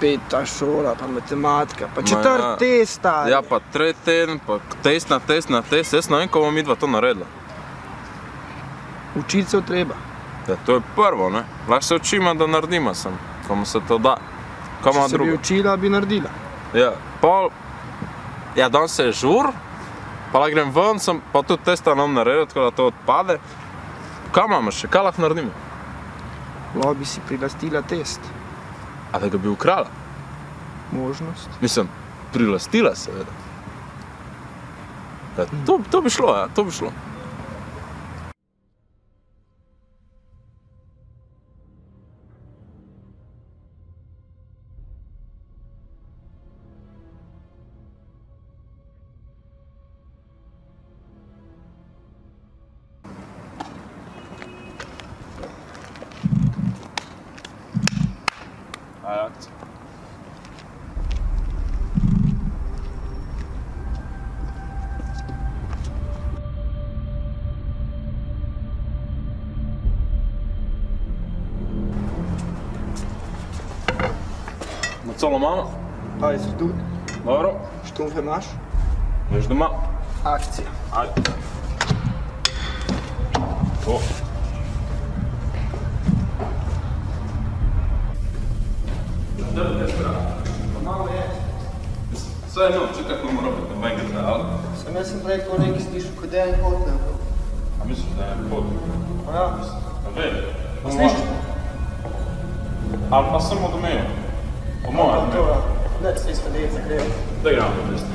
peta šola, pa matematika, pa četrt test, stari. Ja, pa tretji teden, pa test na test na test. Jaz ne vem, ko bomo midva to naredila. Učiti se treba. Ja, to je prvo, ne? Lahko se učimo, da naredimo sem, komu se to da. Če se bi učila, bi naredila. Ja, pol... Ja, danes se je žur, pa lahko grem ven, pa tudi testa nam naredil, tako da to odpade. Kaj imamo še? Kaj lahko naredimo? Lahko bi si prilastila test. A da ga bi ukrala? Možnost. Mislim, prilastila seveda. Ja, to bi šlo, ja, to bi šlo. Colo mama? Ajde si tu. Dobro. Štumfe imaš? Veš doma? Akcija. Ajde. To. Dobro, te spravo. Malo je. Sve jedno, čekaj kako mora biti, ne vem gdje, ali? Sam sam rekao neki stišu kod Dejan Kotler. A misliš da je Kotler? Pa ja. A veli? Pa slišiš? Ali pa samo do mene. Po moja do mene. Ne, svi smo djeca kreju. Da igramo do desne.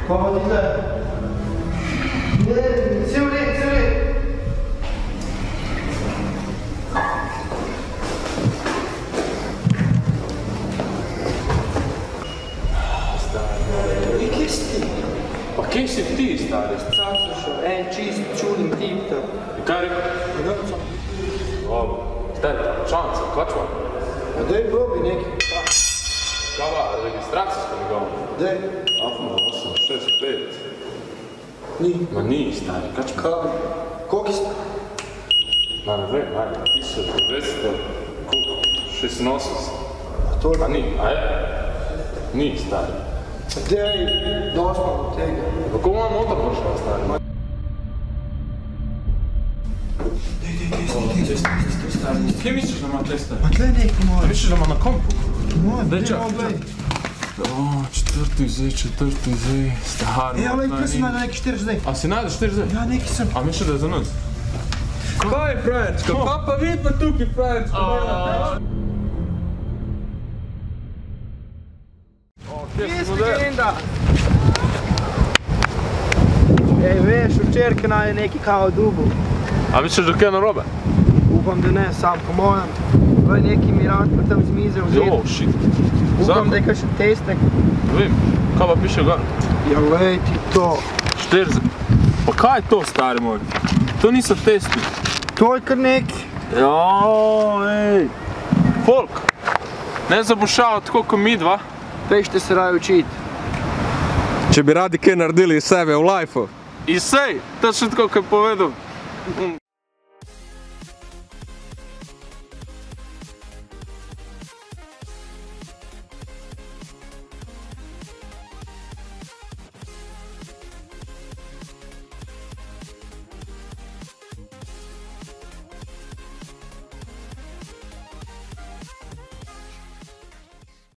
Kako ti gleda? Ne, cijel red, cijel red. I kje si ti? Pa kje si ti, stari? Sam slušao, en čist čudim tip tam. I kaj rekao? Pa da sam. Dobro. Stari, šanca, kvačva? Pa daj probi neki. Kava, registracijsko mi govorim. Daj. Afna, 8, 6, 5. Ni. Ma nije, stari, kačma? Kaj? Koliko si? Ma ne vem, ajde, 1900, koliko? 86. A to A ni, a je? Ni, stari. Daj, došla do tega. Pa ko moja motor prošla, stari? Kje misliš da ima testa? Ma tle neki mora. Misliš da ima na kompu? Mora, Daj, gdje čak, malo gledaj. O, četvrti zej, stari. E, ali tu si ima neki 4Z. A si najdeš 4Z? Ja, neki sam. A misliš da je za nas? Kaj je frajerčka? Pa vid pa tukaj frajerčka. Kje si legenda? Ej, veš, včerkina je neki kao dubu. A misliš da kaj narobe? Upam, da ne, sam po mojem. To je neki mirat pa tam z mize vzeti. Jo, shit. Upam, da je kakšen testek. Vim, kaj pa piše gor? Ja, lej ti to. 4Z. Pa kaj je to, stari moj? To niso testi. To je kar neki. Jo, ej. Folk, ne zabušava tako kot mi dva. Pešte se raje učit. Če bi radi kaj naredili iz sebe v lifeu. I sej, točno tako kot je povedal